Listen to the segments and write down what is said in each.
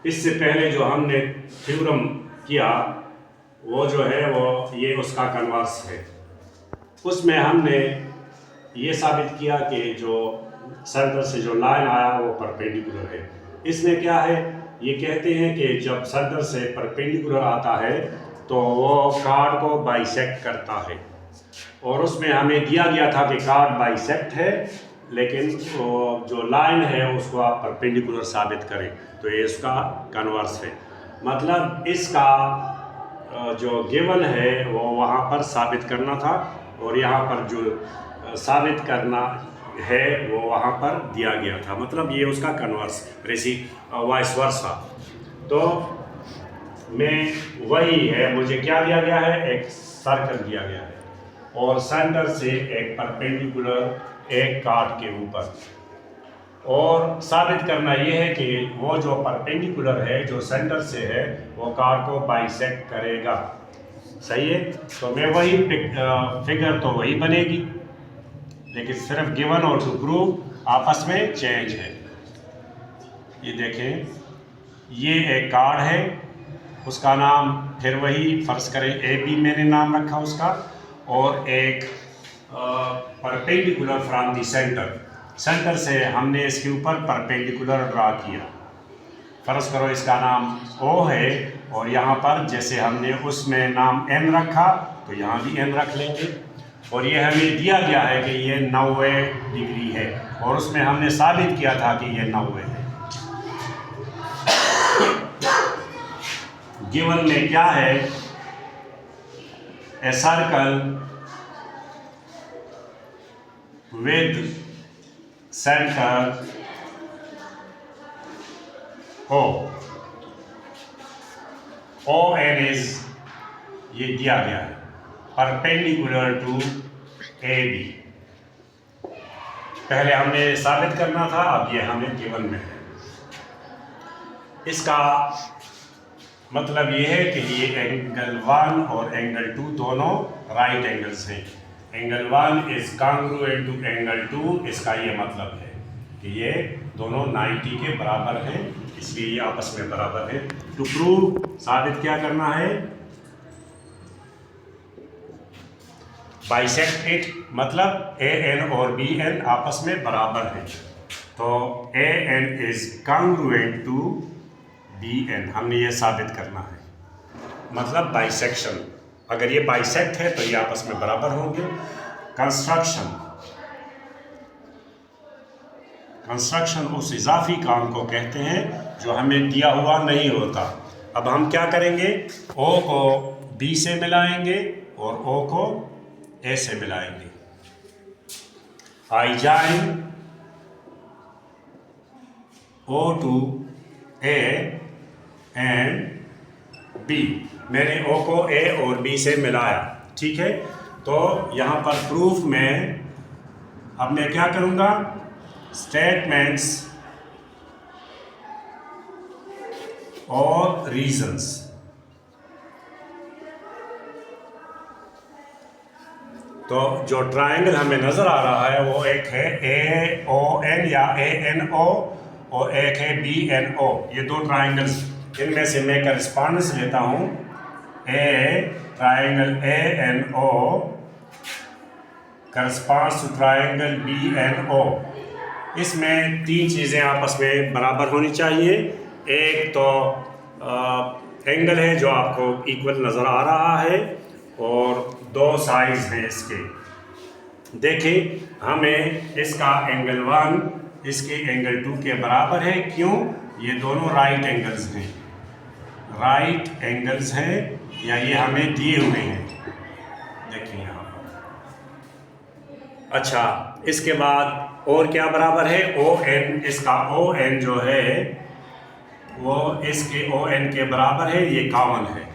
इससे पहले जो हमने थ्योरम किया वो जो है वो ये उसका कन्वर्स है। उसमें हमने ये साबित किया कि जो सेंटर से जो लाइन आया वो परपेंडिकुलर है। इसमें क्या है, ये कहते हैं कि जब सेंटर से परपेंडिकुलर आता है तो वो कार्ड को बाइसेक्ट करता है, और उसमें हमें दिया गया था कि कार्ड बाइसेक्ट है, लेकिन वो जो लाइन है उसको आप परपेंडिकुलर साबित करें, तो ये इसका कन्वर्स है। मतलब इसका जो गिवन है वो वहाँ पर साबित करना था, और यहाँ पर जो साबित करना है वो वहाँ पर दिया गया था। मतलब ये उसका कन्वर्स वाइस वर्सा। तो मैं वही है, मुझे क्या दिया गया है, एक सर्कल दिया गया है और सेंटर से एक परपेंडिकुलर एक कार्ड के ऊपर, और साबित करना ये है कि वो जो परपेंडिकुलर है जो सेंटर से है वो कार्ड को बाइसेक्ट करेगा। सही है, तो मैं वही फिगर तो वही बनेगी, लेकिन सिर्फ गिवन और टू प्रूव आपस में चेंज है। ये देखें, ये एक कार्ड है, उसका नाम फिर वही फर्ज करें ए बी मैंने नाम रखा उसका, और एक परपेंडिकुलर फ्रॉम दी सेंटर से हमने इसके ऊपर परपेंडिकुलर ड्रा किया। फर्ज करो इसका नाम ओ है, और यहाँ पर जैसे हमने उसमें नाम एन रखा तो यहाँ भी एन रख लेंगे, और ये हमें दिया गया है कि ये 90 डिग्री है, और उसमें हमने साबित किया था कि ये 90 है। गिवन में क्या है, a circle with centre O N is, ये दिया गया है, परपेंडिकुलर टू ए बी। पहले हमने साबित करना था, अब ये हमें गिवन में है। इसका मतलब ये है कि ये एंगल 1 और एंगल 2 दोनों राइट एंगल्स हैं। Angle 1 is congruent to angle 2, इसका ये मतलब है कि ये दोनों 90 के बराबर हैं, इसलिए ये आपस में बराबर है। टू प्रूव, साबित क्या करना है, बाइसेक्ट इट, मतलब ए एन और बी एन आपस में बराबर है, तो A N is congruent to B N, हमने ये साबित करना है। मतलब बाइसेक्शन, अगर ये बाइसेक्ट है तो ये आपस में बराबर होंगे। कंस्ट्रक्शन उस इजाफी काम को कहते हैं जो हमें दिया हुआ नहीं होता। अब हम क्या करेंगे, ओ को बी से मिलाएंगे और ओ को ए से मिलाएंगे। I join O to A and B, मैंने ओ को ए और बी से मिलाया, ठीक है। तो यहाँ पर प्रूफ में अब मैं क्या करूँगा, स्टेटमेंट्स और रीजंस। तो जो ट्रायंगल हमें नज़र आ रहा है वो एक है ए ओ एन या ए एन ओ, और एक है बी एन ओ। ये दो ट्रायंगल्स, इनमें से मैं करस्पॉन्डेंस लेता हूँ। A triangle A N O corresponds to triangle B N O. इसमें तीन चीज़ें आपस में बराबर होनी चाहिए। एक तो एंगल है जो आपको इक्वल नज़र आ रहा है, और दो साइड्स हैं इसके। देखिए, हमें इसका एंगल 1 इसके एंगल 2 के बराबर है। क्यों? ये दोनों राइट एंगल्स हैं, राइट एंगल्स हैं, या ये हमें दिए हुए हैं, देखिए यहाँ पर। अच्छा, इसके बाद और क्या बराबर है, ओ एन, इसका ओ एन जो है वो इसके ओ एन के बराबर है, ये कॉमन है।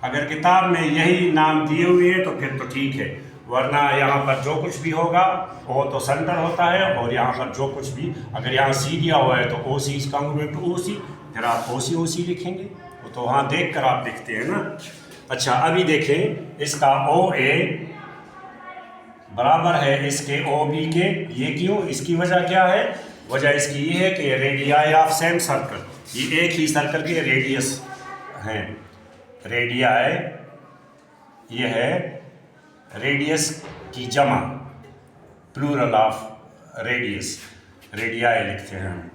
अगर किताब में यही नाम दिए हुए हैं तो फिर तो ठीक है, वरना यहाँ पर जो कुछ भी होगा वो तो सेंटर होता है, और यहाँ पर जो कुछ भी, अगर यहाँ सी दिया हुआ है तो ओ सी इज कॉन्ग्रुएंट टू ओ सी, फिर आप ओ सी लिखेंगे, वो तो वहाँ देख कर आप लिखते हैं ना। अच्छा, अभी देखें, इसका ओ ए बराबर है इसके ओ बी के। ये क्यों? इसकी वजह क्या है, वजह इसकी ये है कि रेडियाई ऑफ सेम सर्कल, ये एक ही सर्कल के रेडियस हैं। रेडियाई ये है रेडियस की जमा, प्लूरल ऑफ रेडियस, रेडियाई लिखते हैं।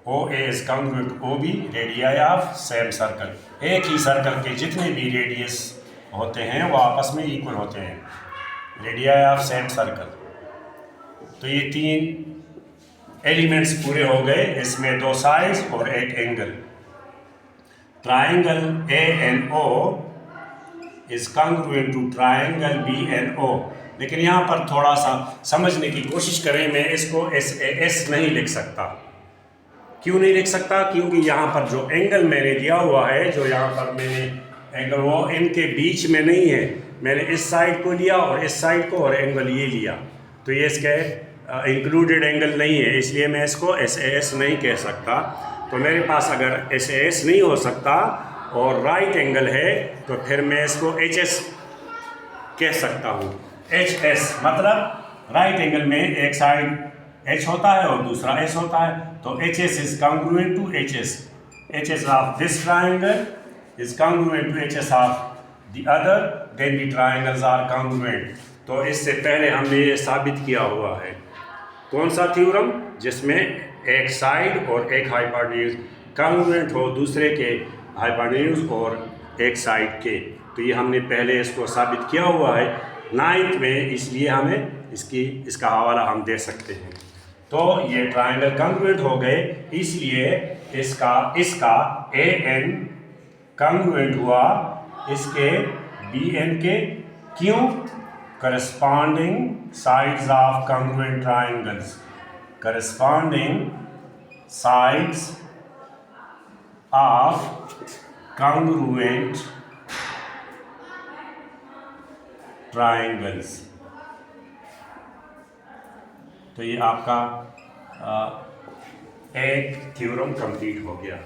O A is congruent O B radii of same circle, एक ही सर्कल के जितने भी रेडियस होते हैं वो आपस में इक्वल होते हैं, रेडियाई ऑफ सेम सर्कल। तो ये 3 एलिमेंट्स पूरे हो गए, इसमें 2 साइड्स और एक angle. Triangle A N O is congruent to triangle B N O. लेकिन यहाँ पर थोड़ा सा समझने की कोशिश करें, मैं इसको एस नहीं लिख सकता। क्यों नहीं लिख सकता? क्योंकि यहाँ पर जो एंगल मैंने दिया हुआ है, जो यहाँ पर मैंने एंगल, वो इनके बीच में नहीं है। मैंने इस साइड को लिया और इस साइड को, और एंगल ये लिया, तो ये इसके इंक्लूडेड एंगल नहीं है, इसलिए मैं इसको एस नहीं कह सकता। तो मेरे पास अगर एस नहीं हो सकता और राइट एंगल है, तो फिर मैं इसको एच कह सकता हूँ। एच मतलब राइट एंगल में एक साइड एच होता है और दूसरा एस होता है, तो H S is congruent to H S of this triangle is congruent to H S of the other, then the triangles are congruent. तो इससे पहले हमने ये साबित किया हुआ है। कौन सा थ्योरम? जिसमें एक साइड और एक हाइपोटेन्यूज कॉन्ग्रुएंट हो दूसरे के हाइपोटेन्यूज और एक साइड के। तो ये हमने पहले इसको साबित किया हुआ है 9th में, इसलिए हमें इसका हवाला हम दे सकते हैं। तो ये ट्राइंगल कॉन्ग्रुएंट हो गए, इसलिए इसका ए एन कॉन्ग्रुएंट हुआ इसके बी एन के। क्यों? corresponding sides of congruent triangles, corresponding sides of congruent triangles। तो ये आपका एक थ्योरम कंप्लीट हो गया।